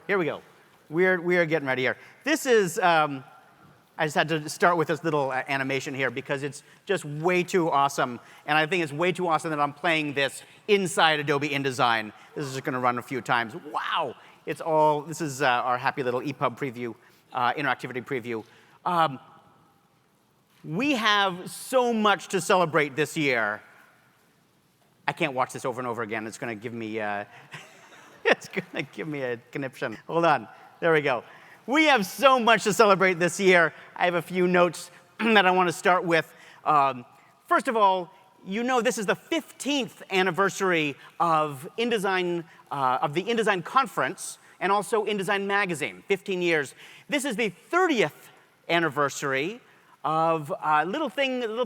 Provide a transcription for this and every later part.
Here we go. We are getting ready here. This is, I just had to start with this little animation here because it's just way too awesome. And I think it's way too awesome that I'm playing this inside Adobe InDesign. This is just going to run a few times. Wow. This is our happy little EPUB preview, interactivity preview. We have so much to celebrate this year. I can't watch this over and over again. It's going to give me it's going to give me a conniption. Hold on. There we go. We have so much to celebrate this year. I have a few notes that I want to start with. First of all, you know this is the 15th anniversary of InDesign, of the InDesign Conference, and also InDesign Magazine, 15 years. This is the 30th anniversary of a little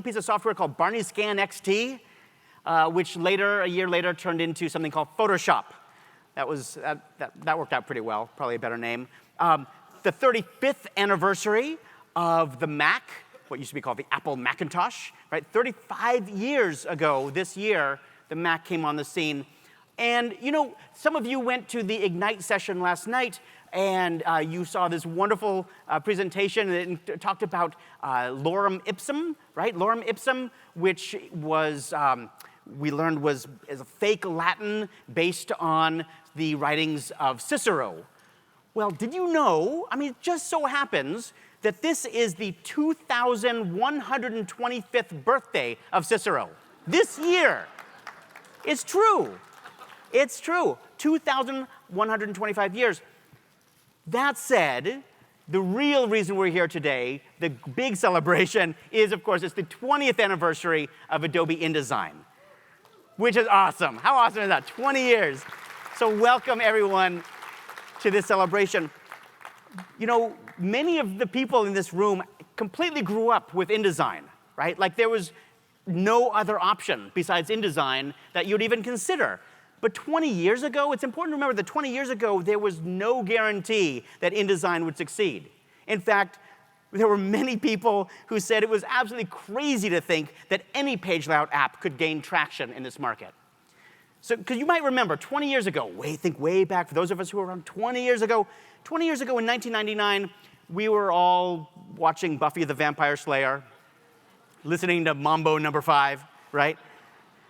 piece of software called Barney Scan XT, which a year later, turned into something called Photoshop. That worked out pretty well, probably a better name. The 35th anniversary of the Mac, what used to be called the Apple Macintosh, right? 35 years ago this year, the Mac came on the scene. And you know, some of you went to the Ignite session last night, and you saw this wonderful presentation that talked about lorem ipsum, right? Lorem ipsum, which was, we learned is a fake Latin based on the writings of Cicero. Well, did you know, I mean, it just so happens that this is the 2,125th birthday of Cicero. This year. It's true. It's true. 2,125 years. That said, the real reason we're here today, the big celebration, is, of course, it's the 20th anniversary of Adobe InDesign, which is awesome. How awesome is that? 20 years. So welcome, everyone, to this celebration. You know, many of the people in this room completely grew up with InDesign, right? Like there was no other option besides InDesign that you'd even consider. But 20 years ago, it's important to remember that 20 years ago, there was no guarantee that InDesign would succeed. In fact, there were many people who said it was absolutely crazy to think that any page layout app could gain traction in this market. So, because you might remember, 20 years ago, think way back, for those of us who were around 20 years ago in 1999, we were all watching Buffy the Vampire Slayer, listening to Mambo No. 5, right?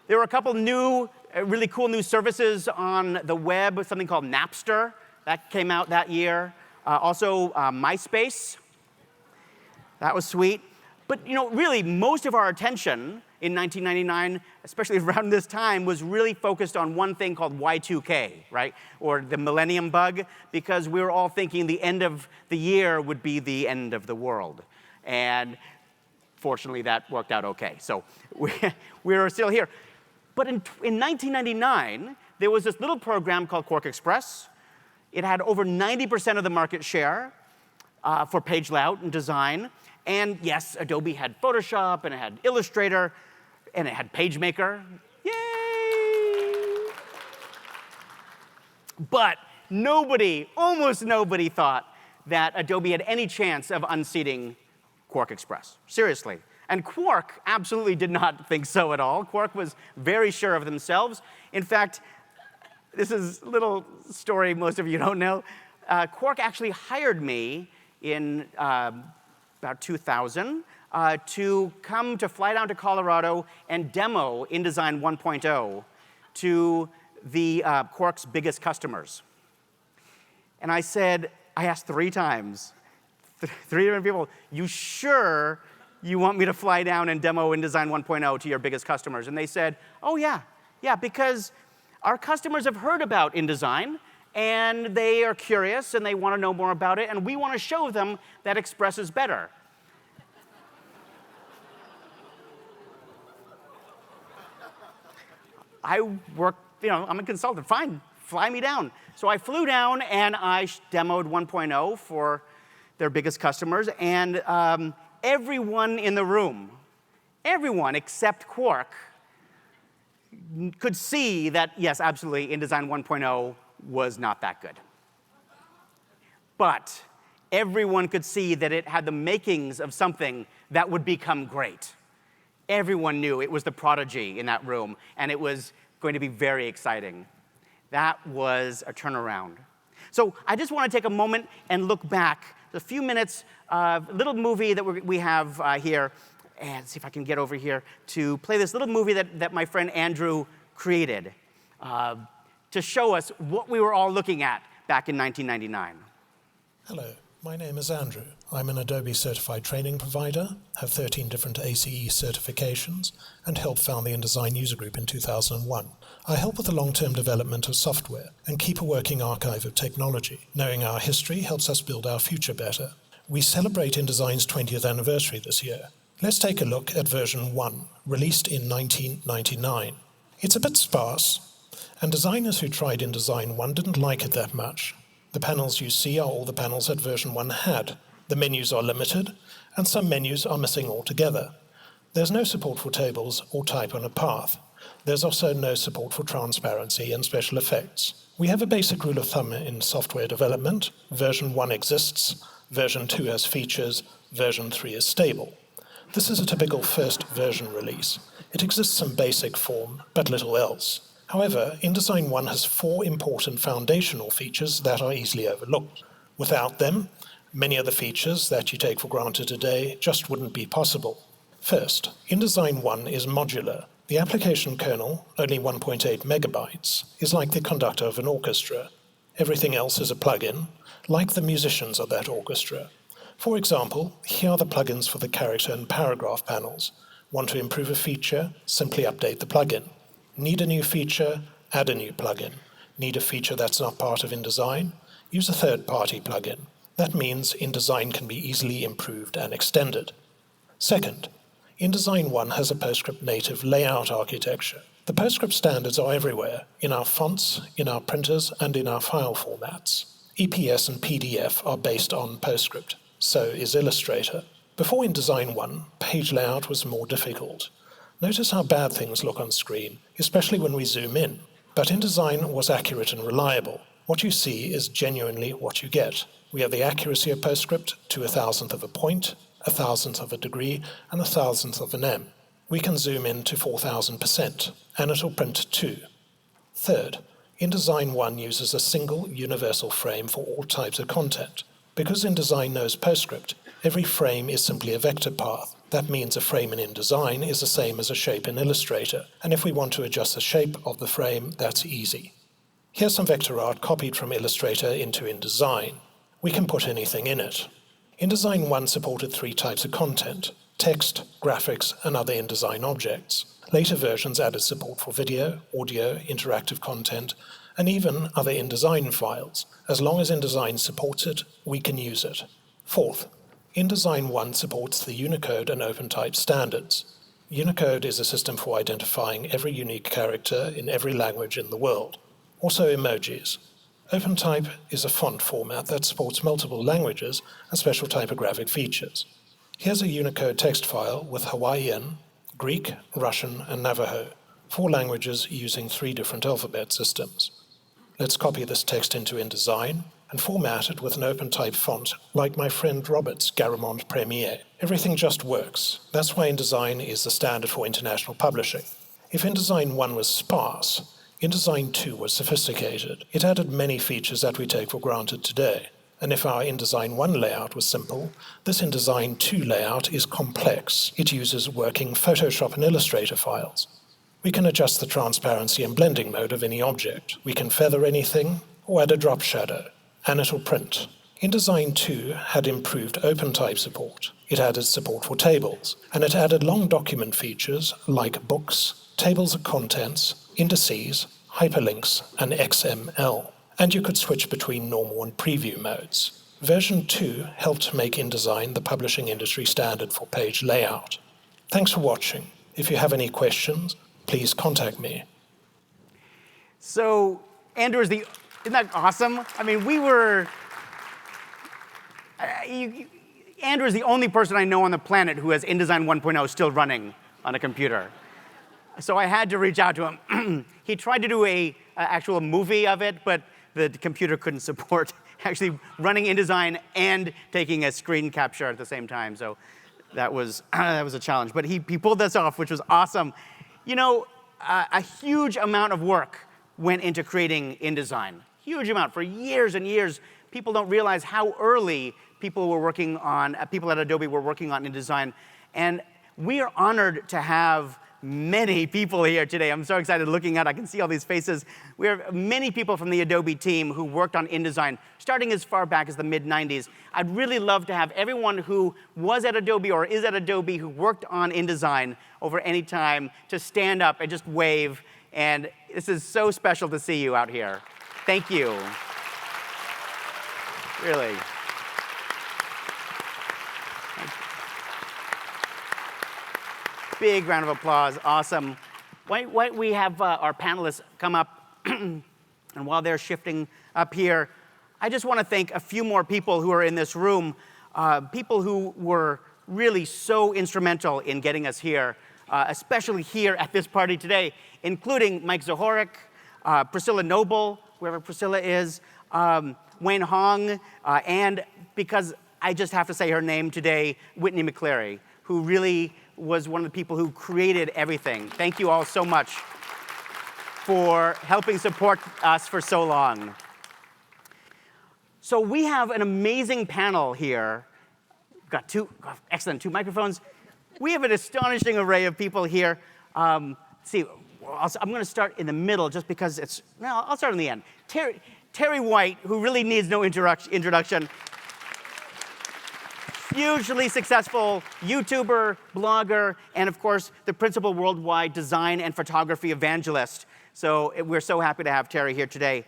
There were a couple new, really cool new services on the web, something called Napster, that came out that year. Also, MySpace. That was sweet. But you know, really, most of our attention in 1999, especially around this time, was really focused on one thing called Y2K, right? Or the millennium bug, because we were all thinking the end of the year would be the end of the world. And fortunately, that worked out okay. So we are still here. But in 1999, there was this little program called Quark Express. It had over 90% of the market share for page layout and design. And yes, Adobe had Photoshop, and it had Illustrator, and it had PageMaker. Yay! But almost nobody thought that Adobe had any chance of unseating Quark Express. Seriously. And Quark absolutely did not think so at all. Quark was very sure of themselves. In fact, this is a little story most of you don't know. Quark actually hired me in about 2000 to fly down to Colorado and demo InDesign 1.0 to the Quark's biggest customers. And I asked 3 times, 3 different people, you sure you want me to fly down and demo InDesign 1.0 to your biggest customers? And they said, oh yeah, because our customers have heard about InDesign, and they are curious, and they want to know more about it, and we want to show them that Express is better. I work, I'm a consultant. Fine, fly me down. So I flew down, and I demoed 1.0 for their biggest customers, and everyone in the room, everyone except Quark, could see that, yes, absolutely, InDesign 1.0 was not that good. But everyone could see that it had the makings of something that would become great. Everyone knew it was the prodigy in that room, and it was going to be very exciting. That was a turnaround. So I just want to take a moment and look back, a few minutes, little movie that we have here, and see if I can get over here to play this little movie that my friend Andrew created to show us what we were all looking at back in 1999. Hello, my name is Andrew. I'm an Adobe certified training provider, have 13 different ACE certifications, and helped found the InDesign user group in 2001. I help with the long-term development of software and keep a working archive of technology. Knowing our history helps us build our future better. We celebrate InDesign's 20th anniversary this year. Let's take a look at version 1, released in 1999. It's a bit sparse, and designers who tried InDesign 1 didn't like it that much. The panels you see are all the panels that version 1 had. The menus are limited, and some menus are missing altogether. There's no support for tables or type on a path. There's also no support for transparency and special effects. We have a basic rule of thumb in software development. Version 1 exists, version 2 has features, version 3 is stable. This is a typical first version release. It exists in basic form, but little else. However, InDesign 1 has 4 important foundational features that are easily overlooked. Without them, many of the features that you take for granted today just wouldn't be possible. First, InDesign 1 is modular. The application kernel, only 1.8 megabytes, is like the conductor of an orchestra. Everything else is a plugin, like the musicians of that orchestra. For example, here are the plugins for the character and paragraph panels. Want to improve a feature? Simply update the plugin. Need a new feature? Add a new plugin. Need a feature that's not part of InDesign? Use a third-party plugin. That means InDesign can be easily improved and extended. Second, InDesign 1 has a PostScript native layout architecture. The PostScript standards are everywhere, in our fonts, in our printers, and in our file formats. EPS and PDF are based on PostScript. So is Illustrator. Before InDesign 1, page layout was more difficult. Notice how bad things look on screen, especially when we zoom in. But InDesign was accurate and reliable. What you see is genuinely what you get. We have the accuracy of PostScript to 1,000th of a point, 1,000th of a degree, and 1,000th of an M. We can zoom in to 4,000%, and it'll print too. Third, InDesign 1 uses a single universal frame for all types of content. Because InDesign knows PostScript, every frame is simply a vector path. That means a frame in InDesign is the same as a shape in Illustrator, and if we want to adjust the shape of the frame, that's easy. Here's some vector art copied from Illustrator into InDesign. We can put anything in it. InDesign 1 supported 3 types of content: text, graphics, and other InDesign objects. Later versions added support for video, audio, interactive content, and even other InDesign files. As long as InDesign supports it, we can use it. Fourth, InDesign 1 supports the Unicode and OpenType standards. Unicode is a system for identifying every unique character in every language in the world. Also emojis. OpenType is a font format that supports multiple languages and special typographic features. Here's a Unicode text file with Hawaiian, Greek, Russian, and Navajo, 4 languages using 3 different alphabet systems. Let's copy this text into InDesign and format it with an OpenType font like my friend Robert's Garamond Premier. Everything just works. That's why InDesign is the standard for international publishing. If InDesign 1 was sparse, InDesign 2 was sophisticated. It added many features that we take for granted today. And if our InDesign 1 layout was simple, this InDesign 2 layout is complex. It uses working Photoshop and Illustrator files. We can adjust the transparency and blending mode of any object. We can feather anything or add a drop shadow, and it'll print. InDesign 2 had improved OpenType support. It added support for tables, and it added long document features like books, tables of contents, indices, hyperlinks, and XML. And you could switch between normal and preview modes. Version 2 helped make InDesign the publishing industry standard for page layout. Thanks for watching. If you have any questions, please contact me. So, Andrew, isn't that awesome? I mean, Andrew is the only person I know on the planet who has InDesign 1.0 still running on a computer. So I had to reach out to him. He tried to do an actual movie of it, but the computer couldn't support actually running InDesign and taking a screen capture at the same time. So that was a challenge. But he pulled this off, which was awesome. You know, a huge amount of work went into creating InDesign. huge amount for years and years. People don't realize how early people at Adobe were working on InDesign. And we are honored to have many people here today. I'm so excited looking out. I can see all these faces. We have many people from the Adobe team who worked on InDesign, starting as far back as the mid-90s. I'd really love to have everyone who was at Adobe or is at Adobe who worked on InDesign over any time to stand up and just wave. And this is so special to see you out here. Thank you. Really. Big round of applause. Awesome. Why don't we have our panelists come up, and while they're shifting up here, I just want to thank a few more people who are in this room, people who were really so instrumental in getting us here, especially here at this party today, including Mike Zahorik, Priscilla Noble, whoever Priscilla is, Wayne Hong, and because I just have to say her name today, Whitney McCleary, who really was one of the people who created everything. Thank you all so much for helping support us for so long. So we have an amazing panel here. We've got two microphones. We have an astonishing array of people here. I'm going to start in the middle just because I'll start in the end. Terry White, who really needs no introduction. Hugely successful YouTuber, blogger, and of course, the principal worldwide design and photography evangelist. So we're so happy to have Terry here today.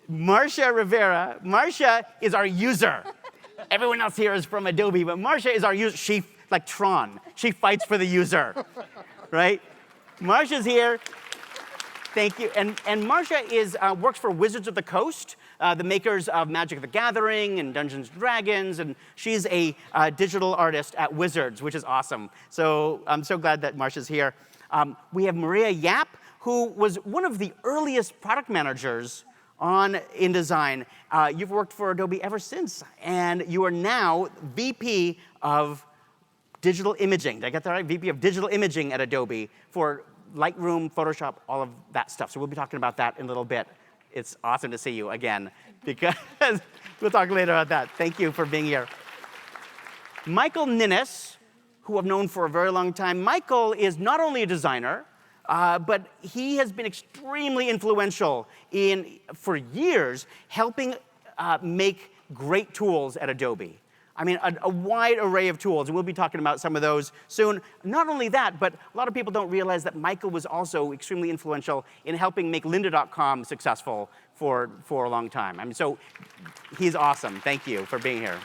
Marcia Rivera. Marcia is our user. Everyone else here is from Adobe, but Marcia is our user. She, like Tron, she fights for the user, right? Marcia's here. Thank you. And Marcia works for Wizards of the Coast, the makers of Magic the Gathering and Dungeons & Dragons, and she's a digital artist at Wizards, which is awesome. So I'm so glad that Marcia's here. We have Maria Yap, who was one of the earliest product managers on InDesign. You've worked for Adobe ever since, and you are now VP of Digital Imaging. Did I get that right? VP of Digital Imaging at Adobe for Lightroom, Photoshop, all of that stuff. So we'll be talking about that in a little bit. It's awesome to see you again, because we'll talk later about that. Thank you for being here. Michael Ninness, who I've known for a very long time. Michael is not only a designer, but he has been extremely influential for years, helping make great tools at Adobe. I mean, a wide array of tools, and we'll be talking about some of those soon. Not only that, but a lot of people don't realize that Michael was also extremely influential in helping make lynda.com successful for a long time. I mean, so he's awesome. Thank you for being here.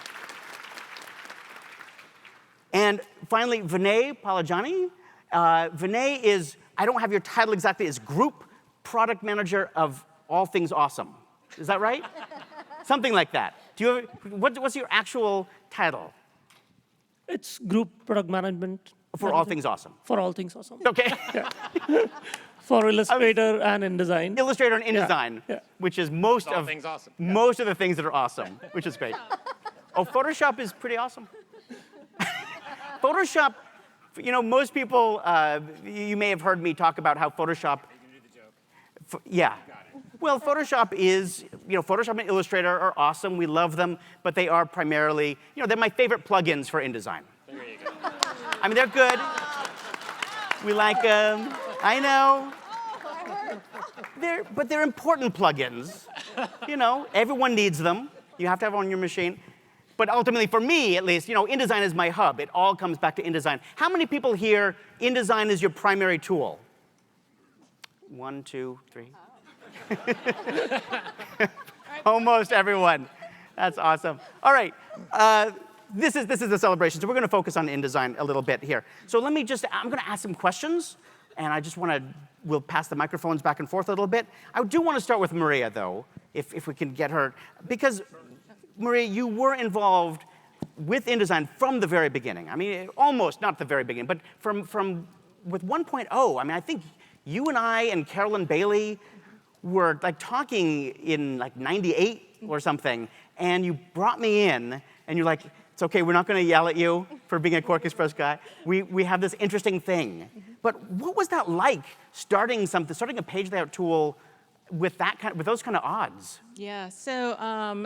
And finally, Vinay Palajani. Vinay is, I don't have your title exactly, is Group Product Manager of All Things Awesome. Is that right? Something like that. What's your actual title? It's Group Product Management. For All Things Awesome. For All Things Awesome. Okay. Yeah. For Illustrator and InDesign. Illustrator and InDesign, Yeah. which is most of the things that are awesome, which is great. Oh, Photoshop is pretty awesome. Photoshop, most people, you may have heard me talk about how Photoshop. Yeah. Well, Photoshop is, Photoshop and Illustrator are awesome. We love them, but they are primarily, they're my favorite plugins for InDesign. There you go. I mean, they're good. We like them. I know. But they're important plugins. Everyone needs them. You have to have them on your machine. But ultimately, for me, at least, InDesign is my hub. It all comes back to InDesign. How many people here, InDesign is your primary tool? 1, 2, 3. Almost everyone. That's awesome. All right. This is the celebration. So we're going to focus on InDesign a little bit here. So I'm going to ask some questions, and we'll pass the microphones back and forth a little bit. I do want to start with Maria, though, if we can get her. Because, Maria, you were involved with InDesign from the very beginning. I mean, almost not the very beginning, but with 1.0, I mean, I think you and I and Carolyn Bailey were talking in 98 or something, and you brought me in, and you're like, it's okay, we're not going to yell at you for being a Quark Express guy. We have this interesting thing. But what was that like, starting a page layout tool with those kind of odds? Yeah, so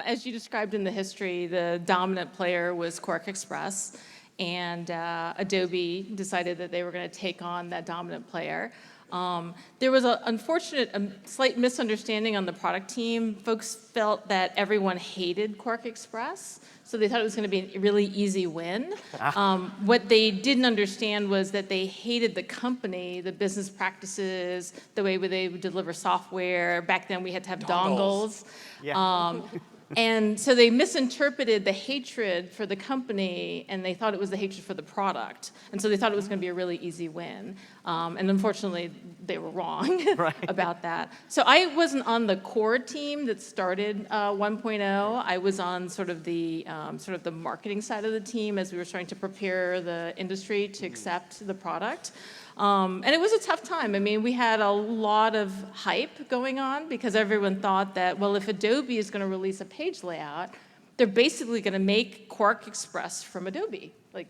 as you described in the history, the dominant player was Quark Express, and Adobe decided that they were going to take on that dominant player. There was an unfortunate, slight misunderstanding on the product team. Folks felt that everyone hated Quark Express, so they thought it was going to be a really easy win. What they didn't understand was that they hated the company, the business practices, the way they would deliver software. Back then we had to have dongles. Yeah. And so they misinterpreted the hatred for the company, and they thought it was the hatred for the product. And so they thought it was going to be a really easy win. And unfortunately, they were wrong about that. So I wasn't on the core team that started 1.0. I was on sort of the marketing side of the team as we were starting to prepare the industry to accept the product. And it was a tough time. I mean, we had a lot of hype going on because everyone thought that, well, if Adobe is going to release a page layout, they're basically going to make Quark Express from Adobe. Like,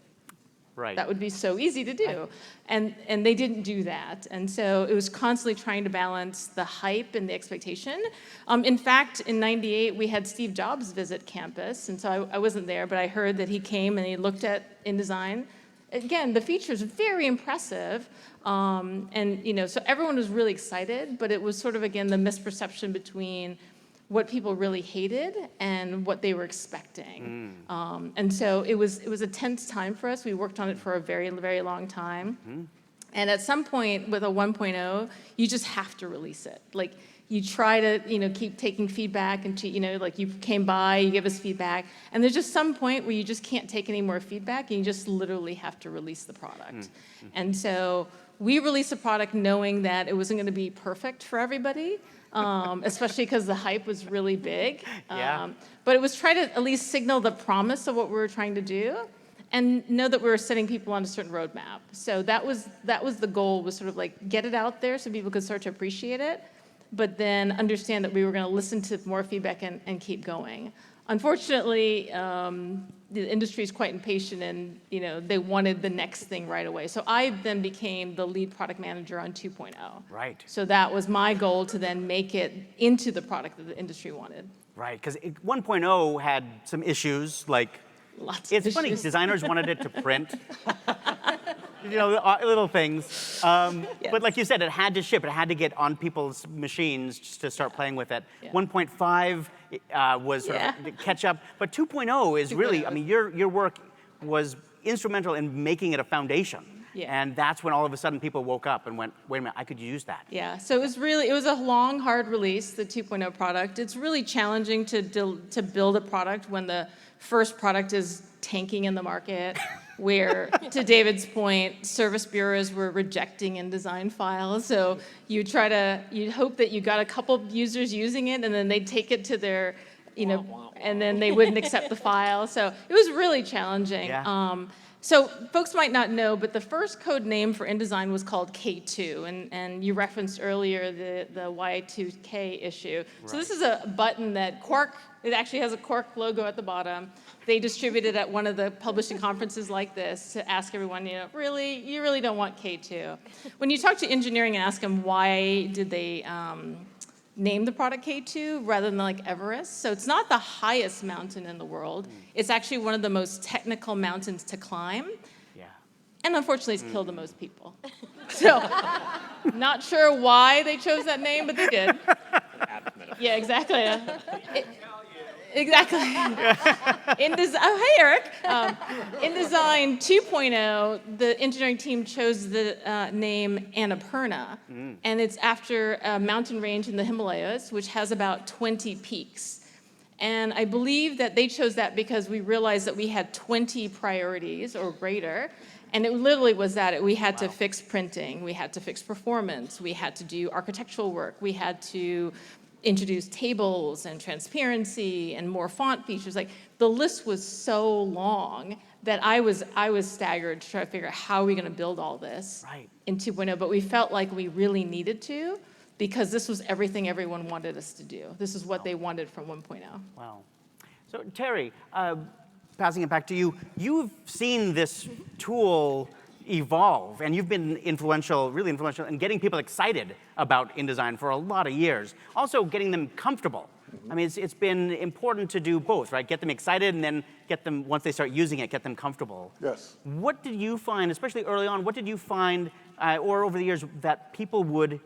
that would be so easy to do. And they didn't do that. And so it was constantly trying to balance the hype and the expectation. In fact, in '98, we had Steve Jobs visit campus. And so I wasn't there, but I heard that he came and he looked at InDesign. Again, the features very impressive, and so everyone was really excited, but it was sort of, again, the misperception between what people really hated and what they were expecting. And so it was a tense time for us. We worked on it for a very, very long time. And at some point with a 1.0, you just have to release it. Like, you try to, keep taking feedback, and like, you came by, you give us feedback, and there's just some point where you just can't take any more feedback, and you just literally have to release the product. And so we released a product knowing that it wasn't going to be perfect for everybody, especially because the hype was really big. But it was trying to at least signal the promise of what we were trying to do, and know that we were setting people on a certain roadmap. So that was the goal, was sort of like get it out there so people could start to appreciate it, but then understand that we were going to listen to more feedback and keep going. Unfortunately, the industry is quite impatient, and they wanted the next thing right away. So I then became the lead product manager on 2.0. Right. So that was my goal, to then make it into the product that the industry wanted. Right, because 1.0 had some issues, like, Lots of it's issues. funny, designers wanted it to print. Little things. But like you said, it had to ship. It had to get on people's machines just to start playing with it. 1.5 was sort of catch up. But 2.0 is really, I mean, your work was instrumental in making it a foundation. And that's when all of a sudden people woke up and went, wait a minute, I could use that. Yeah, so it was a long, hard release, the 2.0 product. It's really challenging to build a product when the first product is tanking in the market, where, to David's point, service bureaus were rejecting InDesign files. So you'd hope that you got a couple users using it, and then they'd take it to their, and then they wouldn't accept the file. So it was really challenging. So folks might not know, but the first code name for InDesign was called K2, and you referenced earlier the Y2K issue. So this is a button that Quark, it actually has a Quark logo at the bottom. They distributed at one of the publishing conferences like this to ask everyone, you really don't want K2. When you talk to engineering and ask them why did they name the product K2 rather than like Everest. So it's not the highest mountain in the world. It's actually one of the most technical mountains to climb. And unfortunately, it's killed the most people. So not sure why they chose that name, but they did. Yeah, exactly. Exactly. Hey, Eric. InDesign 2.0, the engineering team chose the name Annapurna, and it's after a mountain range in the Himalayas, which has about 20 peaks. And I believe that they chose that because we realized that we had 20 priorities or greater, and it literally was that. We had to fix printing, we had to fix performance, we had to do architectural work, we had to introduce tables and transparency and more font features. Like, the list was so long that I was staggered to try to figure out how are we going to build all this in 2.0. But we felt like we really needed to, because this was everything everyone wanted us to do. This is what they wanted from 1.0. Wow. So Terry, passing it back to you, you've seen this tool evolve, and you've been influential, really influential, in getting people excited about InDesign for a lot of years. Also getting them comfortable. I mean, it's been important to do both, right? Get them excited and then get them, once they start using it, get them comfortable. Yes. What did you find, especially early on, what did you find, or over the years, that people would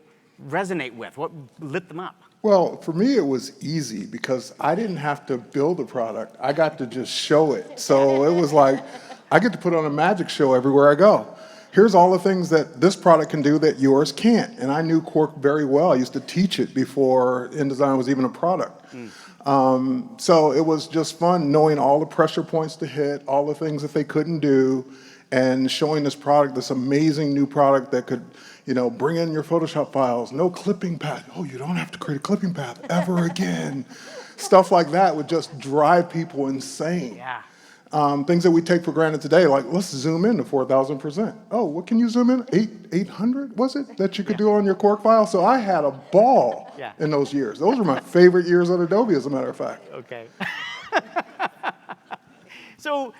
resonate with? What lit them up? Well, for me, it was easy because I didn't have to build a product. I got to just show it. So it was like, I get to put on a magic show everywhere I go. Here's all the things that this product can do that yours can't. And I knew Quark very well. I used to teach it before InDesign was even a product. So it was just fun knowing all the pressure points to hit, all the things that they couldn't do, and showing this product, this amazing new product that could, you know, bring in your Photoshop files, no clipping path. Oh, you don't have to create a clipping path ever again. Stuff like that would just drive people insane. Yeah. Things that we take for granted today, like let's zoom in to 4,000%. Oh, what can you zoom in? 800 was it that you could do on your Quark file? So I had a ball in those years. Those were my favorite years at Adobe, as a matter of fact. Okay. So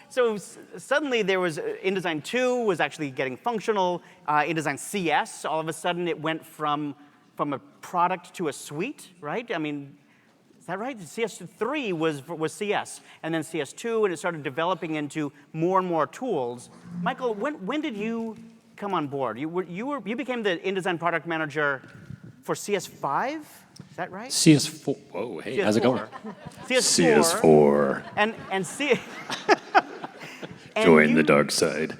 suddenly there was InDesign 2 was actually getting functional. InDesign CS, all of a sudden it went from a product to a suite, right? I mean, is that right? CS3 was CS, and then CS2, and it started developing into more and more tools. Michael, when did you come on board? You became the InDesign product manager for CS5? Is that right? CS4. Whoa, hey, CS4. how's it going? CS4. CS4. And C. and Join the dark side.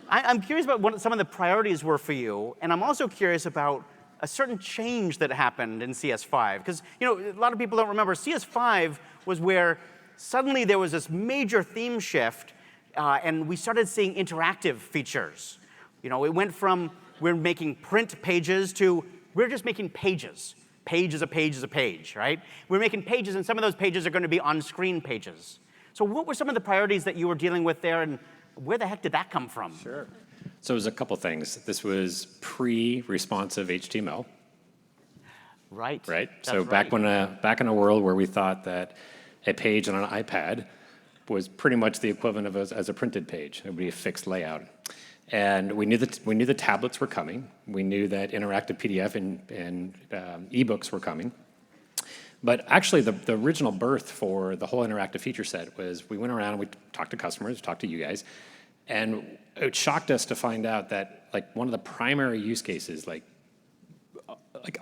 I'm curious about what some of the priorities were for you, and I'm also curious about a certain change that happened in CS5. Because, you know, a lot of people don't remember, CS5 was where suddenly there was this major theme shift, and we started seeing interactive features. You know, it went from we're making print pages to we're just making pages. Page is a page is a page, right? We're making pages, and some of those pages are going to be on-screen pages. So what were some of the priorities that you were dealing with there, and where the heck did that come from? Sure. So it was a couple things. This was pre-responsive HTML. Right. Right? That's So back in a world where we thought that a page on an iPad was pretty much the equivalent of as a printed page. It would be a fixed layout. And we knew the tablets were coming. We knew that interactive PDF and ebooks were coming. But actually, the original birth for the whole interactive feature set was we went around and we talked to customers, talked to you guys, and it shocked us to find out that like one of the primary use cases, like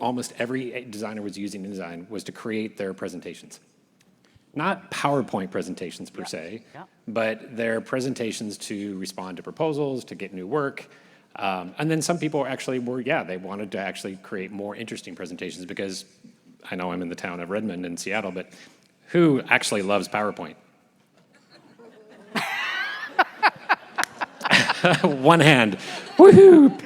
almost every designer was using InDesign, was to create their presentations. Not PowerPoint presentations per se, but their presentations to respond to proposals, to get new work. And then some people actually they wanted to actually create more interesting presentations, because I know I'm in the town of Redmond in Seattle, but who actually loves PowerPoint? One hand. Woohoo!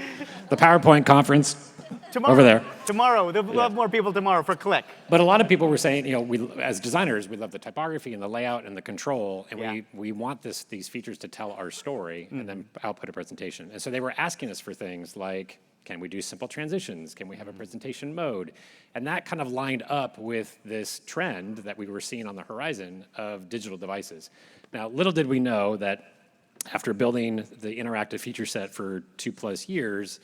The PowerPoint conference. Tomorrow, over there. Tomorrow, we'll have more people tomorrow for Click. But a lot of people were saying, you know, as designers, we love the typography and the layout and the control, and we want these features to tell our story and then output a presentation. And so they were asking us for things like, can we do simple transitions? Can we have a presentation mode? And that kind of lined up with this trend that we were seeing on the horizon of digital devices. Now, little did we know that after building the interactive feature set for 2+ years,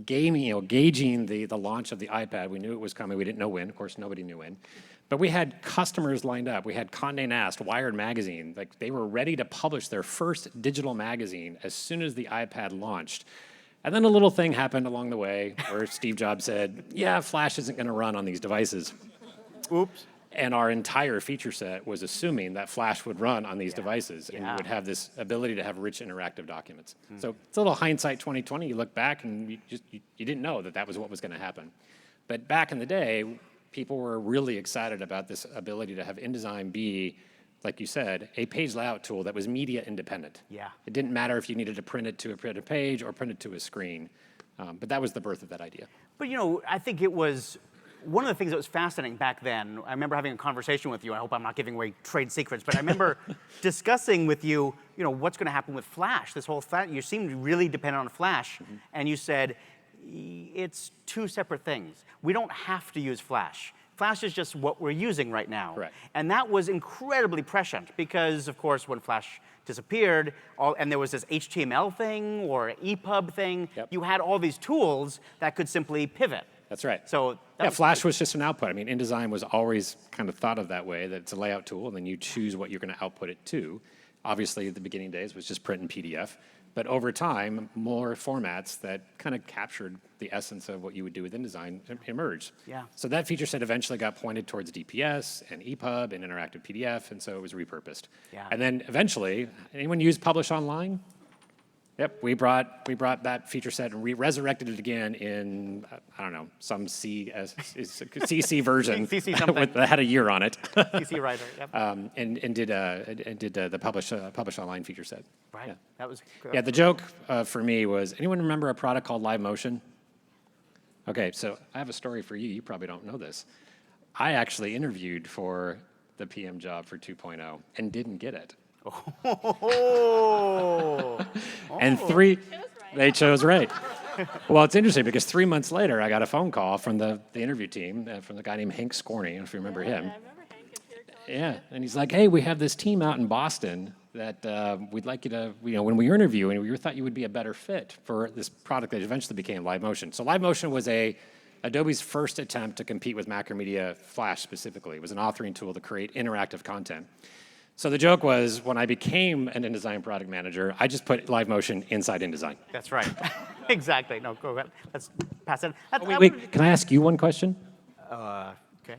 gauging the launch of the iPad, we knew it was coming. We didn't know when. Of course, nobody knew when. But we had customers lined up. We had Condé Nast, Wired Magazine. Like, they were ready to publish their first digital magazine as soon as the iPad launched. And then a little thing happened along the way where Steve Jobs said, yeah, Flash isn't going to run on these devices. Oops. And our entire feature set was assuming that Flash would run on these devices, and you would have this ability to have rich interactive documents. So it's a little hindsight 2020. You look back and you didn't know that was what was going to happen. But back in the day, people were really excited about this ability to have InDesign be, like you said, a page layout tool that was media independent. Yeah. It didn't matter if you needed to print it to a printed page or print it to a screen. But that was the birth of that idea. But, you know, I think it was one of the things that was fascinating back then. I remember having a conversation with you. I hope I'm not giving away trade secrets, but I remember discussing with you, you know, what's going to happen with Flash. This whole you seemed really dependent on Flash, and you said it's two separate things. We don't have to use Flash. Flash is just what we're using right now. Correct. And that was incredibly prescient because, of course, when Flash disappeared, and there was this HTML thing or EPUB thing, Yep. you had all these tools that could simply pivot. That's right. So that yeah, was Flash was just an output. I mean, InDesign was always kind of thought of that way, that it's a layout tool, and then you choose what you're going to output it to. Obviously, at the beginning days was just print and PDF. But over time, more formats that kind of captured the essence of what you would do with InDesign emerged. Yeah. So that feature set eventually got pointed towards DPS and EPUB and interactive PDF, and so it was repurposed. Yeah. And then eventually, anyone use Publish Online? Yep, we brought that feature set and resurrected it again in, I don't know, some CC version CC something. that had a year on it. PC writer. Yep. and did the Publish Online feature set. Right. Yeah. That was Yeah, the joke for me was, anyone remember a product called Live Motion? Okay, so I have a story for you. You probably don't know this. I actually interviewed for the PM job for 2.0 and didn't get it. Oh. And they chose right. Well, it's interesting because 3 months later, I got a phone call from the interview team, from the guy named Hank Scorney, if you remember him. I remember Hank is here telling me. Yeah, and he's like, hey, we have this team out in Boston that we'd like you to, when we interview, and we thought you would be a better fit for this product that eventually became Live Motion. So Live Motion was Adobe's first attempt to compete with Macromedia Flash specifically. It was an authoring tool to create interactive content. So the joke was, when I became an InDesign product manager, I just put Live Motion inside InDesign. That's right. Exactly. No, go ahead. Let's pass it. Wait, can I ask you one question? Okay.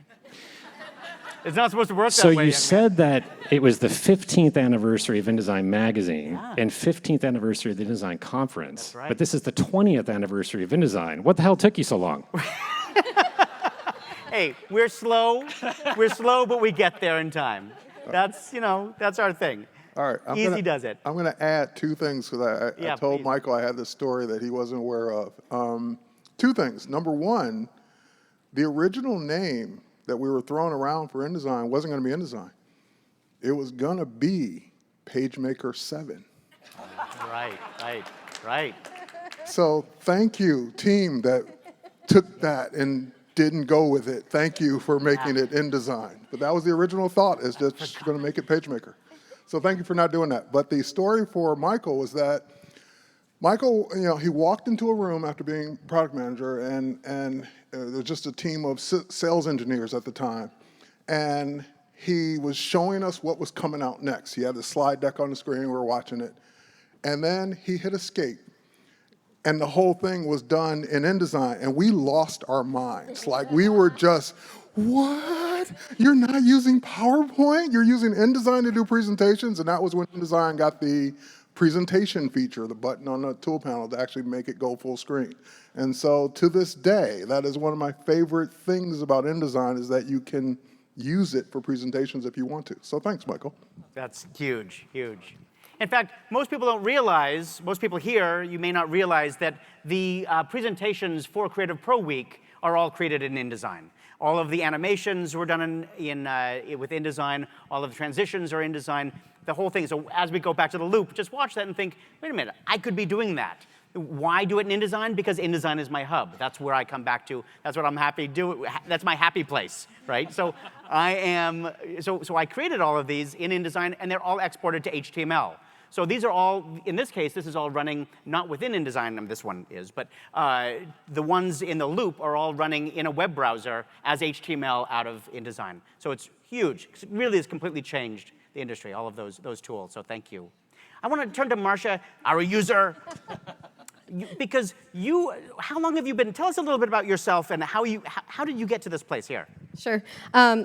It's not supposed to work So that way. you young said that it was the 15th anniversary of InDesign magazine and 15th anniversary of the InDesign Conference. That's right. But this is the 20th anniversary of InDesign. What the hell took you so long? Man. Hey, we're slow. We're slow, but we get there in time. That's our thing. All right. Easy does it. I'm going to add two things because I told please. Michael I had this story that he wasn't aware of. Two things. Number one, the original name that we were throwing around for InDesign wasn't going to be InDesign. It was going to be PageMaker 7. Right. So thank you, team, that took that and didn't go with it. Thank you for making it InDesign. But that was the original thought, is just going to make it PageMaker. So thank you for not doing that. But the story for Michael was that Michael, he walked into a room after being product manager, and there was just a team of sales engineers at the time. And he was showing us what was coming out next. He had the slide deck on the screen, we were watching it. And then he hit escape. And the whole thing was done in InDesign, and we lost our minds. Like, we were just, what? You're not using PowerPoint? You're using InDesign to do presentations? And that was when InDesign got the presentation feature, the button on the tool panel to actually make it go full screen. And so to this day, that is one of my favorite things about InDesign, is that you can use it for presentations if you want to. So thanks, Michael. That's huge. In fact, most people here, you may not realize that the presentations for CreativePro Week are all created in InDesign. All of the animations were done with InDesign. All of the transitions are InDesign. The whole thing. So as we go back to the loop, just watch that and think, wait a minute, I could be doing that. Why do it in InDesign? Because InDesign is my hub. That's where I come back to. That's what I'm happy do. That's my happy place, right? So so I created all of these in InDesign, and they're all exported to HTML. So these are all, in this case, this is all running not within InDesign, and this one is, but the ones in the loop are all running in a web browser as HTML out of InDesign. So it's huge. It really has completely changed the industry, all of those tools. So thank you. I want to turn to Marcia, our user. Because how long have you been? Tell us a little bit about yourself and how did you get to this place here? Sure.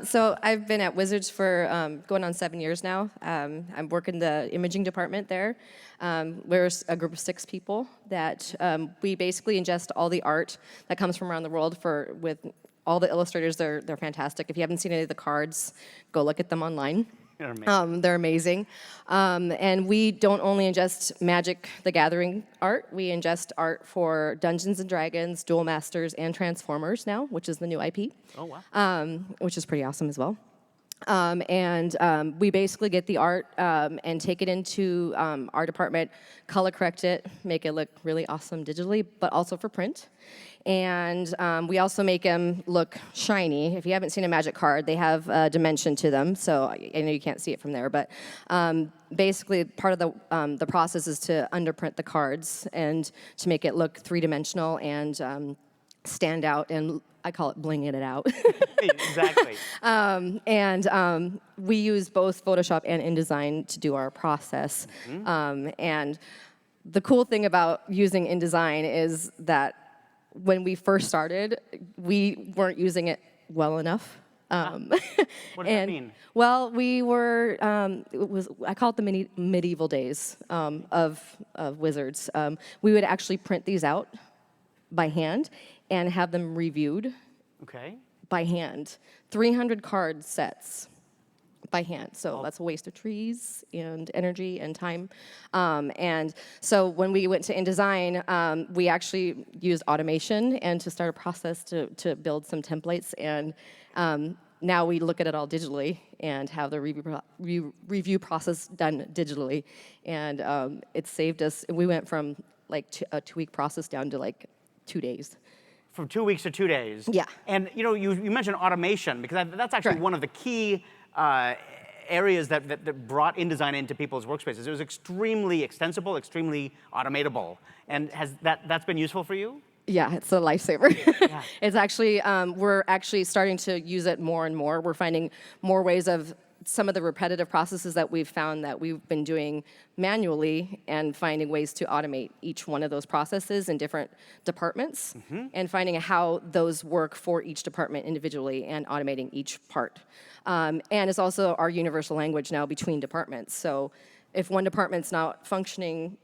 So I've been at Wizards for going on 7 years now. I'm working the imaging department there. We're a group of 6 people that we basically ingest all the art that comes from around the world with all the illustrators. They're fantastic. If you haven't seen any of the cards, go look at them online. They're amazing. And we don't only ingest Magic the Gathering art, we ingest art for Dungeons & Dragons, Duel Masters, and Transformers now, which is the new IP. Oh, wow. Which is pretty awesome as well. We basically get the art and take it into our department, color correct it, make it look really awesome digitally, but also for print. And we also make them look shiny. If you haven't seen a magic card, they have a dimension to them. So I know you can't see it from there, but basically part of the process is to underprint the cards and to make it look three-dimensional and stand out, and I call it blinging it out. Exactly. We use both Photoshop and InDesign to do our process. And the cool thing about using InDesign is that when we first started, we weren't using it well enough. What does that mean? Well, we were, I call it the medieval days of Wizards. We would actually print these out by hand and have them reviewed Okay. by hand. 300 card sets by hand. So that's a waste of trees and energy and time. And so when we went to InDesign, we actually used automation and to start a process to build some templates. And now we look at it all digitally and have the review process done digitally. And it saved us. We went from like a 2-week process down to like 2 days. From 2 weeks to 2 days. Yeah. And you mentioned automation, because that's actually Correct. one of the key areas that brought InDesign into people's workspaces. It was extremely extensible, extremely automatable. And has that's been useful for you? Yeah, it's a lifesaver. Yeah. It's actually, we're actually starting to use it more and more. We're finding more ways of some of the repetitive processes that we've found that we've been doing manually, and finding ways to automate each one of those processes in different departments, and finding how those work for each department individually and automating each part. And it's also our universal language now between departments. So if one department's not functioning,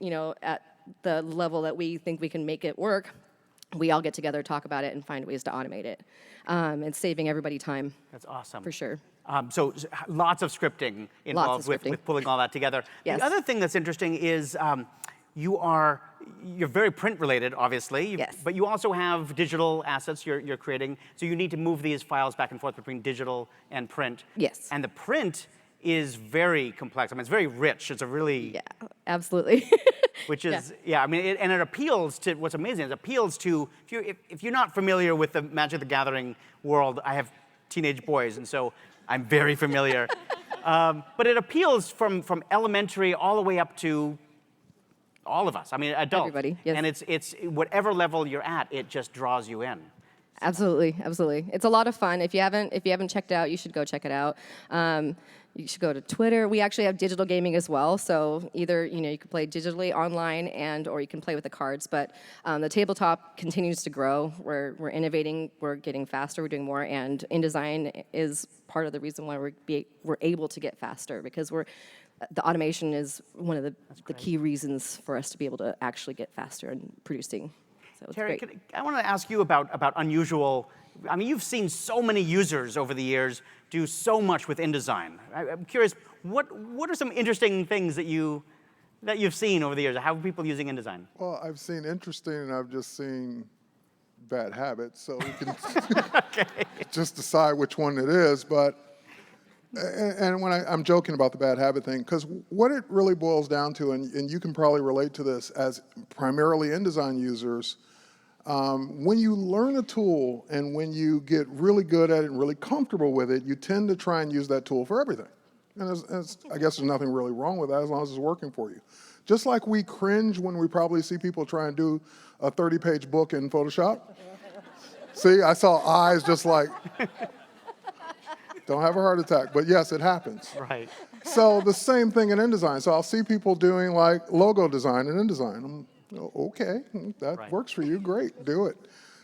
at the level that we think we can make it work, we all get together, talk about it, and find ways to automate it. It's saving everybody time. That's awesome. For sure. So lots of scripting involved with pulling all that together. Yes. The other thing that's interesting is you're very print related, obviously. Yes. But you also have digital assets you're creating. So you need to move these files back and forth between digital and print. Yes. And the print is very complex. I mean, it's very rich. It's a really... Yeah, absolutely. Which is, and it appeals to, what's amazing, it appeals to, if you're not familiar with the Magic the Gathering world, I have teenage boys, and so I'm very familiar. But it appeals from elementary all the way up to all of us. I mean, adults. Everybody, yes. And it's whatever level you're at, it just draws you in. Absolutely, absolutely. It's a lot of fun. If you haven't checked it out, you should go check it out. You should go to Twitter. We actually have digital gaming as well. So either you can play digitally online or you can play with the cards. But the tabletop continues to grow. We're innovating. We're getting faster. We're doing more. And InDesign is part of the reason why we're able to get faster, because the automation is one of the key reasons for us to be able to actually get faster in producing. So it's Terry, great. I want to ask you about unusual. I mean, you've seen so many users over the years do so much with InDesign. I'm curious, what are some interesting things that you've seen over the years? How are people using InDesign? Well, I've seen interesting, and I've just seen bad habits, so we can just decide which one it is. But and when I'm joking about the bad habit thing, because what it really boils down to, and you can probably relate to this as primarily InDesign users, when you learn a tool and when you get really good at it and really comfortable with it, you tend to try and use that tool for everything. And I guess there's nothing really wrong with that as long as it's working for you. Just like we cringe when we probably see people try and do a 30-page book in Photoshop. See, I saw eyes just like, don't have a heart attack, but yes, it happens. Right. So the same thing in InDesign. So I'll see people doing like logo design in InDesign. Okay, that works for you, great, do it.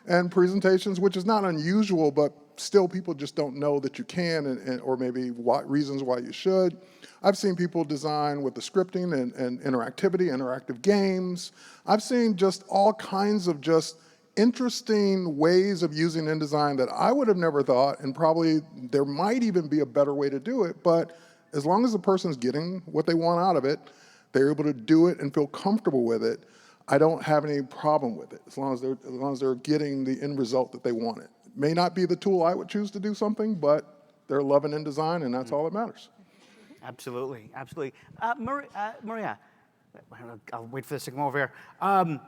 And presentations, which is not unusual, but still people just don't know that you can, or maybe reasons why you should. I've seen people design with the scripting and interactivity, interactive games. I've seen just all kinds of just interesting ways of using InDesign that I would have never thought, and probably there might even be a better way to do it, but as long as the person's getting what they want out of it, they're able to do it and feel comfortable with it, I don't have any problem with it, as long as they're getting the end result that they wanted. It may not be the tool I would choose to do something, but they're loving InDesign, and that's all that matters. Absolutely, absolutely. Maria, I'll wait for this to come over here.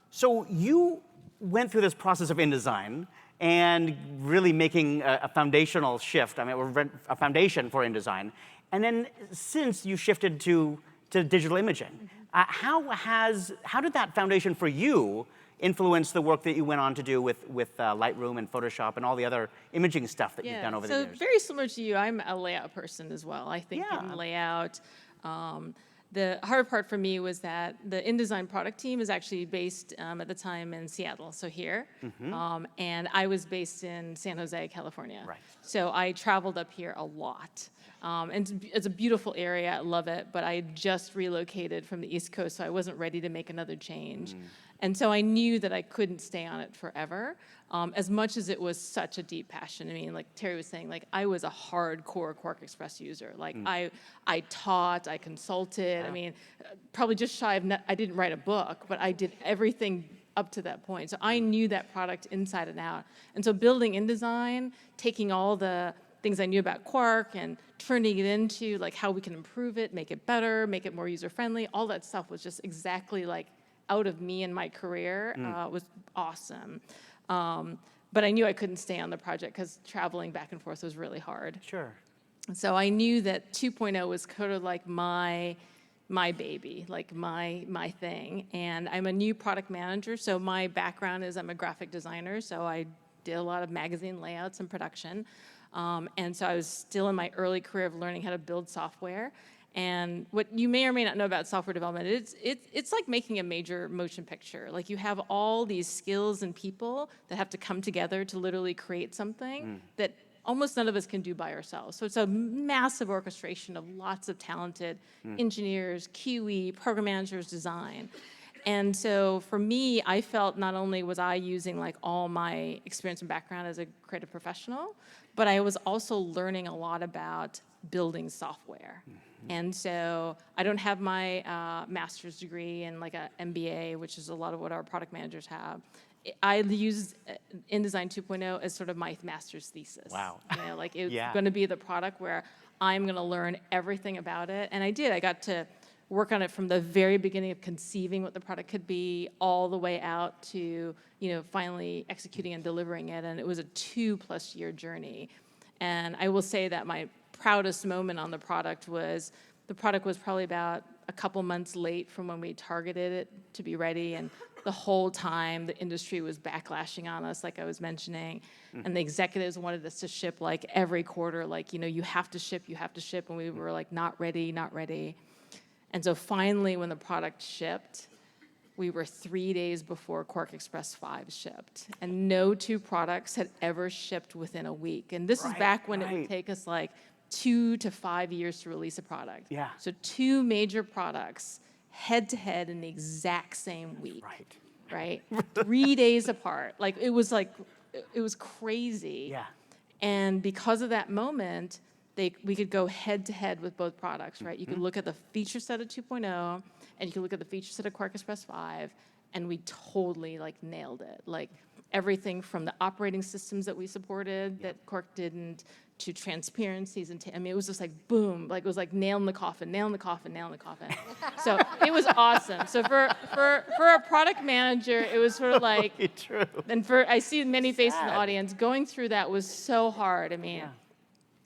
So you went through this process of InDesign and really making a foundational shift, a foundation for InDesign. And then since you shifted to digital imaging, how did that foundation for you influence the work that you went on to do with Lightroom and Photoshop and all the other imaging stuff that you've done over the years? So very similar to you, I'm a layout person as well. I think Yeah. in layout. The hard part for me was that the InDesign product team is actually based at the time in Seattle, so here. And I was based in San Jose, California. Right. So I traveled up here a lot. And it's a beautiful area, I love it, but I had just relocated from the East Coast, so I wasn't ready to make another change. And so I knew that I couldn't stay on it forever, as much as it was such a deep passion. I mean, like Terry was saying, like I was a hardcore Quark Express user. Like I taught, I consulted. Yeah. I mean, probably just shy of, I didn't write a book, but I did everything up to that point. So I knew that product inside and out. And so building InDesign, taking all the things I knew about Quark and turning it into like how we can improve it, make it better, make it more user-friendly, all that stuff was just exactly like out of me and my career. Was awesome. But I knew I couldn't stay on the project because traveling back and forth was really hard. Sure. So I knew that 2.0 was kind of like my baby, like my thing. And I'm a new product manager, so my background is I'm a graphic designer, so I did a lot of magazine layouts and production. And so I was still in my early career of learning how to build software. And what you may or may not know about software development, it's like making a major motion picture. Like you have all these skills and people that have to come together to literally create something that almost none of us can do by ourselves. So it's a massive orchestration of lots of talented engineers, QE, program managers, design. And so for me, I felt not only was I using like all my experience and background as a creative professional, but I was also learning a lot about building software. And so I don't have my master's degree and like an MBA, which is a lot of what our product managers have. I use InDesign 2.0 as sort of my master's thesis. Wow. You know, like it's Yeah. going to be the product where I'm going to learn everything about it. And I did. I got to work on it from the very beginning of conceiving what the product could be all the way out to, you know, finally executing and delivering it. And it was a 2+ year journey. And I will say that my proudest moment on the product was probably about a couple months late from when we targeted it to be ready. And the whole time the industry was backlashing on us, like I was mentioning. And the executives wanted us to ship like every quarter, like, you know, you have to ship. And we were like, not ready. And so finally, when the product shipped, we were 3 days before Quark Express 5 shipped. And no two products had ever shipped within a week. And this is back when it would take us like 2 to 5 years to release a product. Yeah. So 2 major products head to head in the exact same week. Right? 3 days apart. Like it was crazy. Yeah. And because of that moment, we could go head to head with both products, right? You could look at the feature set of 2.0 and you could look at the feature set of Quark Express 5, and we totally like nailed it. Like everything from the operating systems that we supported that Quark didn't, to transparencies and I mean, it was just like boom, like it was like nail in the coffin. So it was awesome. So for a product manager, it was sort of like, True. and I see many faces in the audience, going through that was so hard. I mean,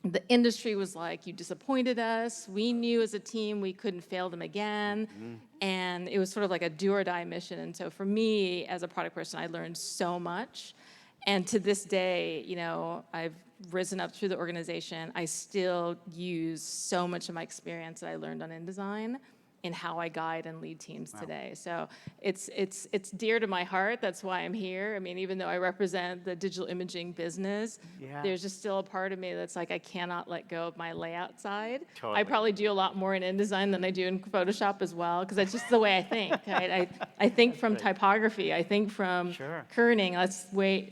the industry was like, you disappointed us. We knew as a team we couldn't fail them again. And it was sort of like a do or die mission. And so for me, as a product person, I learned so much. And to this day, you know, I've risen up through the organization. I still use so much of my experience that I learned on InDesign in how I guide and lead teams today. So it's dear to my heart. That's why I'm here. I mean, even though I represent the digital imaging business, there's just still a part of me that's like, I cannot let go of my layout side. Totally. I probably do a lot more in InDesign than I do in Photoshop as well, because that's just the way I think. Right? I think from typography. I think from kerning.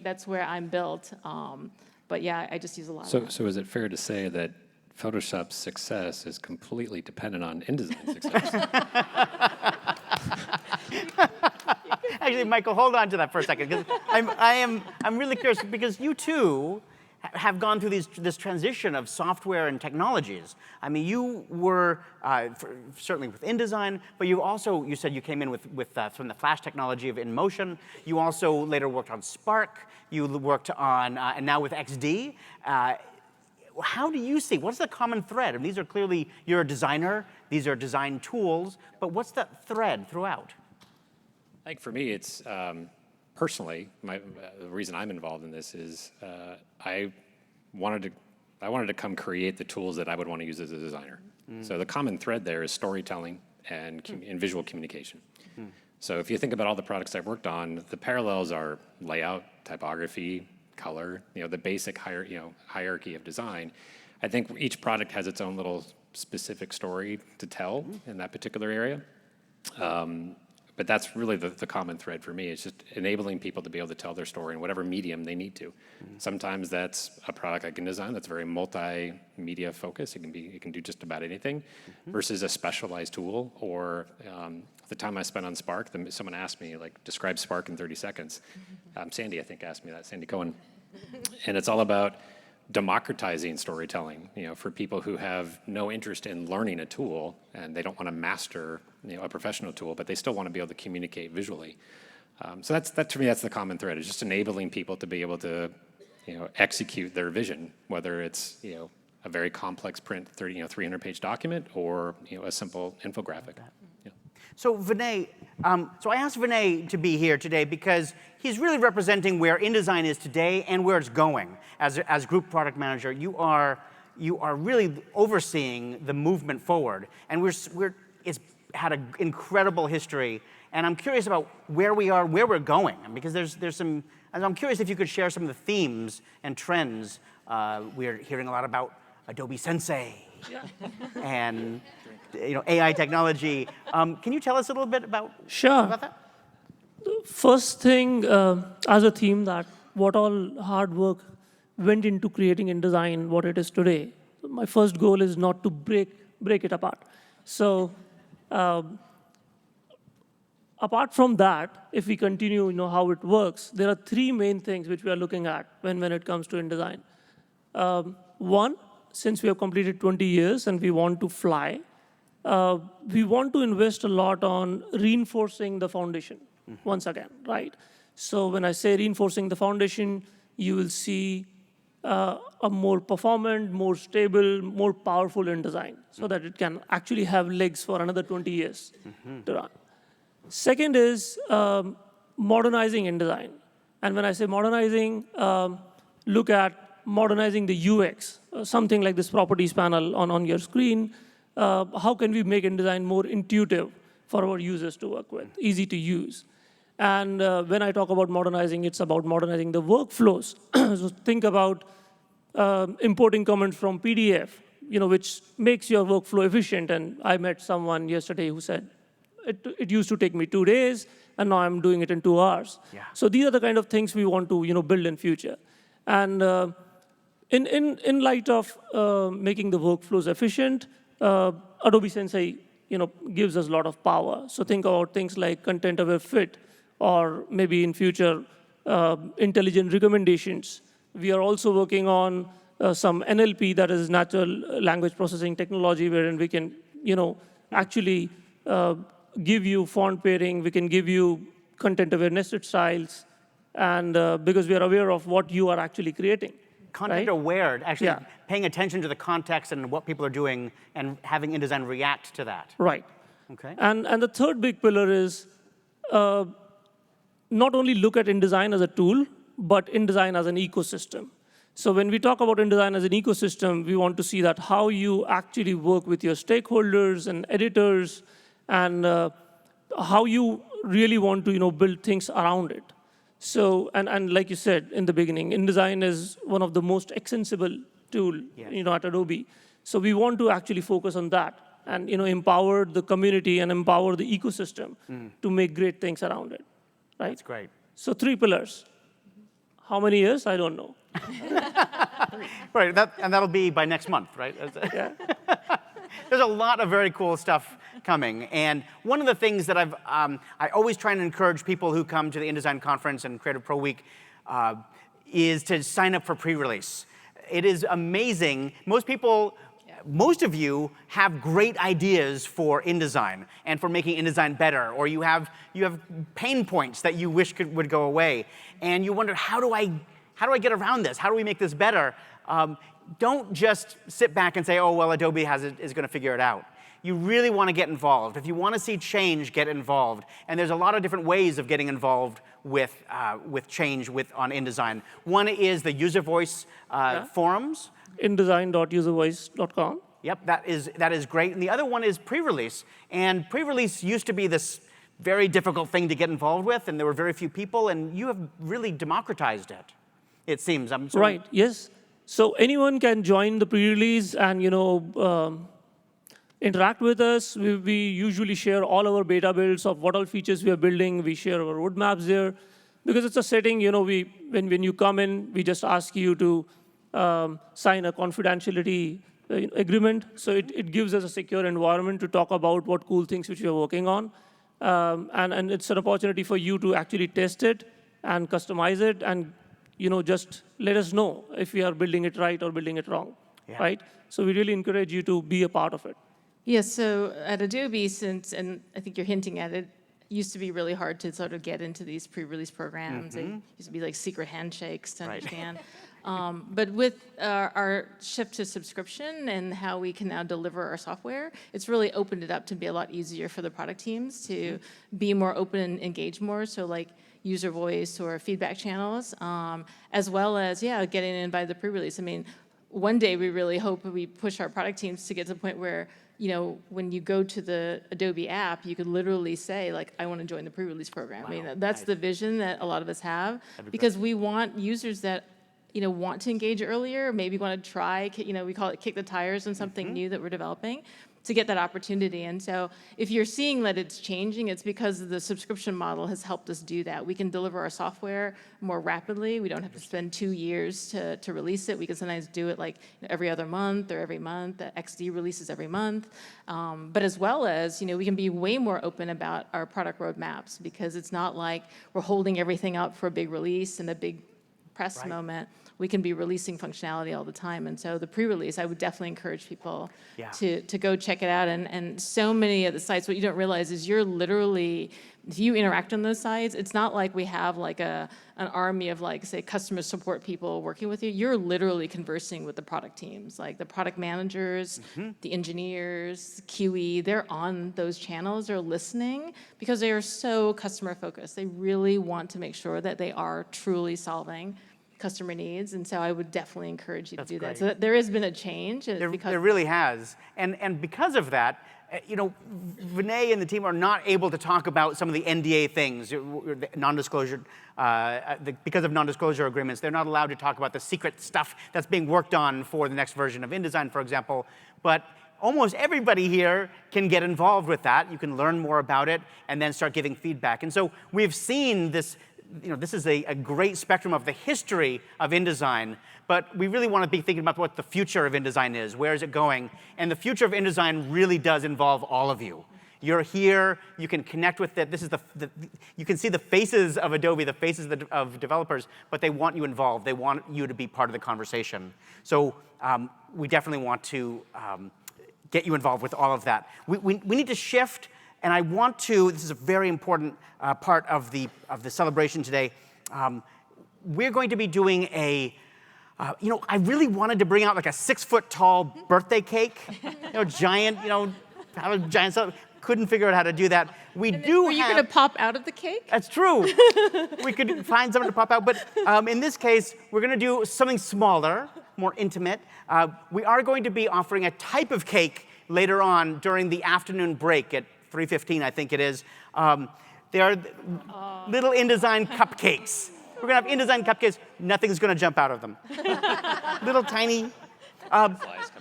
That's where I'm built. But yeah, I just use a lot of that. So is it fair to say that Photoshop's success is completely dependent on InDesign's success? Actually, Michael, hold on to that for a second, because I'm really curious, because you too have gone through this transition of software and technologies. I mean, you were certainly with InDesign, but you said you came in from the Flash technology of InMotion. You also later worked on Spark. You worked on, and now with XD. How do you see, what's the common thread? I mean, these are clearly, you're a designer, these are design tools, but what's that thread throughout? I think for me, it's personally, the reason I'm involved in this is I wanted to come create the tools that I would want to use as a designer. So the common thread there is storytelling and visual communication. So if you think about all the products I've worked on, the parallels are layout, typography, color, the basic hierarchy of design. I think each product has its own little specific story to tell in that particular area. But that's really the common thread for me. It's just enabling people to be able to tell their story in whatever medium they need to. Sometimes that's a product like InDesign that's very multimedia focused. It can do just about anything, versus a specialized tool. Or the time I spent on Spark, someone asked me, like, describe Spark in 30 seconds. Sandy, I think, asked me that, Sandy Cohen. And it's all about democratizing storytelling, for people who have no interest in learning a tool and they don't want to master, a professional tool, but they still want to be able to communicate visually. So that to me, that's the common thread. Is just enabling people to be able to, execute their vision, whether it's, a very complex print 300-page document or, a simple infographic. Yeah. So Vinay, so I asked Vinay to be here today because he's really representing where InDesign is today and where it's going. As group product manager, you are really overseeing the movement forward, and it's had an incredible history. And I'm curious about where we are, where we're going, because there's some. And I'm curious if you could share some of the themes and trends. We're hearing a lot about Adobe Sensei, and AI technology. Can you tell us a little bit about that? The first thing as a theme, that what all hard work went into creating InDesign what it is today. My first goal is not to break it apart. So apart from that, if we continue how it works, there are three main things which we are looking at when it comes to InDesign. One, since we have completed 20 years and we want to fly, we want to invest a lot on reinforcing the foundation once again, right? So when I say reinforcing the foundation, you will see a more performant, more stable, more powerful InDesign, so that it can actually have legs for another 20 years to run. Second is modernizing InDesign. And when I say modernizing, look at modernizing the UX, something like this properties panel on your screen. How can we make InDesign more intuitive for our users to work with, easy to use? And when I talk about modernizing, it's about modernizing the workflows. So think about importing comments from PDF, which makes your workflow efficient. And I met someone yesterday who said, it used to take me 2 days, and now I'm doing it in 2 hours. Yeah. So these are the kind of things we want to build in future. And in light of making the workflows efficient, Adobe Sensei gives us a lot of power. So think about things like content-aware fit, or maybe in future, intelligent recommendations. We are also working on some NLP, that is natural language processing technology, wherein we can actually give you font pairing, we can give you content-aware nested styles, and because we are aware of what you are actually creating. Content aware, actually paying attention to the context and what people are doing and having InDesign react to that. Right. Okay. And the third big pillar is not only look at InDesign as a tool, but InDesign as an ecosystem. So when we talk about InDesign as an ecosystem, we want to see that how you actually work with your stakeholders and editors, and how you really want to build things around it. So, and like you said in the beginning, InDesign is one of the most extensible tool at Adobe. So we want to actually focus on that and empower the community and empower the ecosystem to make great things around it. Right? That's great. So 3 pillars. How many years? I don't know. Right, and that'll be by next month, right? Yeah. There's a lot of very cool stuff coming, and one of the things that I always try and encourage people who come to the InDesign Conference and CreativePro Week is to sign up for pre-release. it is amazing. Most of you have great ideas for InDesign and for making InDesign better, or you have pain points that you wish would go away, and you wonder, how do I get around this? How do we make this better? Don't just sit back and say, oh, well, Adobe is going to figure it out. You really want to get involved. If you want to see change, get involved. And there's a lot of different ways of getting involved with change on InDesign. One is the user voice forums. InDesign.uservoice.com. Yep, that is great. And the other one is pre-release. And pre-release used to be this very difficult thing to get involved with, and there were very few people, and you have really democratized it, it seems. Right, yes. So anyone can join the pre-release and, interact with us. We usually share all our beta builds of what all features we are building. We share our roadmaps there. Because it's a setting, when you come in, we just ask you to sign a confidentiality agreement. So it gives us a secure environment to talk about what cool things which we are working on. And it's an opportunity for you to actually test it and customize it and just let us know if we are building it right or building it wrong, right? So we really encourage you to be a part of it. Yes, so at Adobe, and I think you're hinting at it, used to be really hard to sort of get into these pre-release programs. They used to be like secret handshakes to understand. But with our shift to subscription and how we can now deliver our software, it's really opened it up to be a lot easier for the product teams to be more open and engage more. So like user voice or feedback channels, as well as, getting in by the pre-release. I mean, one day we really hope we push our product teams to get to the point where when you go to the Adobe app, you could literally say, like, I want to join the pre-release program. Wow, I mean, that's the vision that a lot of us have, because we want users that, want to engage earlier, maybe want to try, we call it kick the tires on something new that we're developing, to get that opportunity. And so if you're seeing that it's changing, it's because the subscription model has helped us do that. We can deliver our software more rapidly. We don't have to spend 2 years to release it. We can sometimes do it like every other month or every month. The XD releases every month. But as well as, we can be way more open about our product roadmaps, because it's not like we're holding everything up for a big release and a big press moment. We can be releasing functionality all the time. And so the pre-release, I would definitely encourage people to go check it out. And so many of the sites, what you don't realize is you're literally, if you interact on those sites, it's not like we have like an army of like, say, customer support people working with you. You're literally conversing with the product teams, like the product managers, the engineers, QE, they're on those channels, they're listening, because they are so customer focused. They really want to make sure that they are truly solving customer needs, and so I would definitely encourage you to do that. So there has been a change. And there really has, and because of that, Vinay and the team are not able to talk about some of the NDA things, non-disclosure, because of non-disclosure agreements. They're not allowed to talk about the secret stuff that's being worked on for the next version of InDesign, for example. But almost everybody here can get involved with that. You can learn more about it and then start giving feedback. And so we've seen this. This is a great spectrum of the history of InDesign, but we really want to be thinking about what the future of InDesign is. Where is it going? And the future of InDesign really does involve all of you. You're here, you can connect with it. This is you can see the faces of Adobe, the faces of developers, but they want you involved. They want you to be part of the conversation. So we definitely want to get you involved with all of that. We need to shift. And I want to, this is a very important part of the celebration today. We're going to be doing I really wanted to bring out like a 6-foot-tall birthday cake, giant, have a giant celebration. Couldn't figure out how to do that. Were you going to pop out of the cake? That's true. We could find someone to pop out. But in this case, we're going to do something smaller, more intimate. We are going to be offering a type of cake later on during the afternoon break at 3:15, I think it is. They are little InDesign cupcakes. We're going to have InDesign cupcakes. Nothing's going to jump out of them. Little tiny.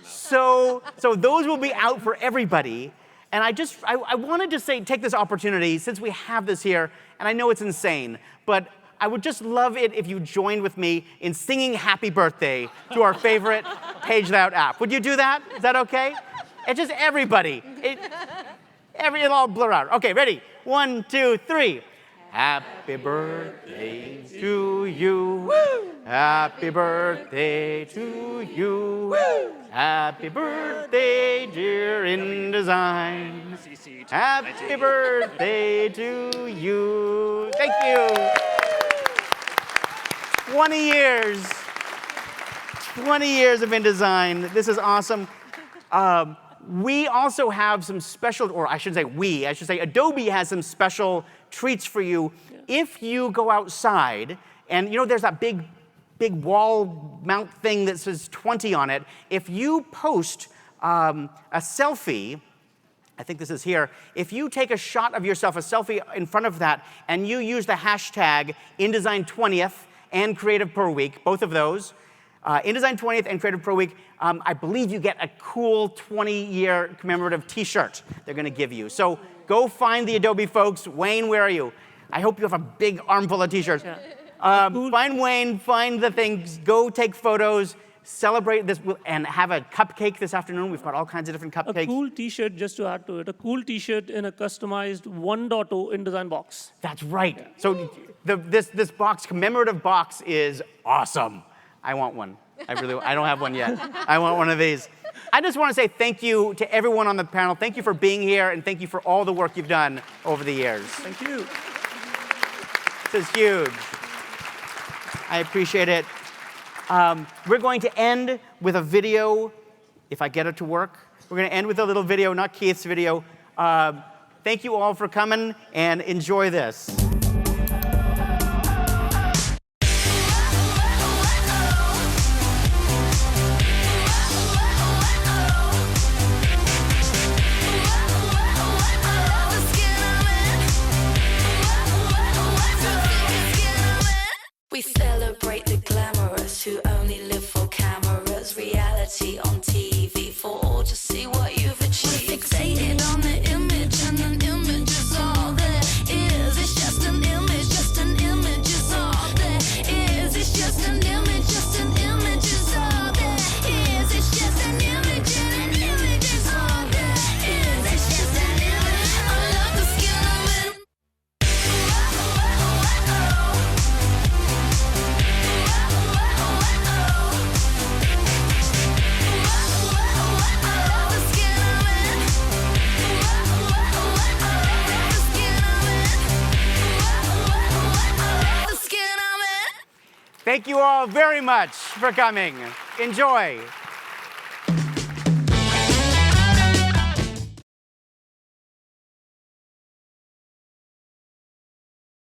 So those will be out for everybody. And I wanted to take this opportunity, since we have this here, and I know it's insane, but I would just love it if you joined with me in singing happy birthday to our favorite Page Layout app. Would you do that? Is that okay? It's just everybody. It'll all blur out. Okay, ready? 1, 2, 3. Happy birthday to you. Happy birthday to you. Happy birthday, dear InDesign. Happy birthday to you. Thank you. 20 years. 20 years of InDesign. This is awesome. We also have some special, or I shouldn't say we, I should say Adobe has some special treats for you. If you go outside, and you know there's that big wall mount thing that says 20 on it. If you post a selfie, I think this is here, if you take a shot of yourself, a selfie in front of that, and you use the hashtag InDesign 20th and CreativePro Week, both of those, InDesign 20th and CreativePro Week, I believe you get a cool 20-year commemorative T-shirt they're going to give you. So go find the Adobe folks. Wayne, where are you? I hope you have a big armful of T-shirts. Yeah. Find Wayne, find the things, go take photos, celebrate this, and have a cupcake this afternoon. We've got all kinds of different cupcakes. A cool T-shirt, just to add to it, a cool T-shirt in a customized 1.0 InDesign box. That's right. Yeah. So this box, commemorative box, is awesome. I want one. I don't have one yet. I want one of these. I just want to say thank you to everyone on the panel. Thank you for being here, and thank you for all the work you've done over the years. Thank you. This is huge. I appreciate it. We're going to end with a video, if I get it to work. We're going to end with a little video, not Keith's video. Thank you all for coming, and enjoy this. We celebrate the glamorous who only live for cameras, reality on TV for all to see what you've achieved. We're fixated on the image, and an image is all there is. It's just an image is all there is. It's just an image is all there is. It's just an image, and an image is all there is. It's just an image. I love the skin I'm in. Thank you all very much for coming. Enjoy.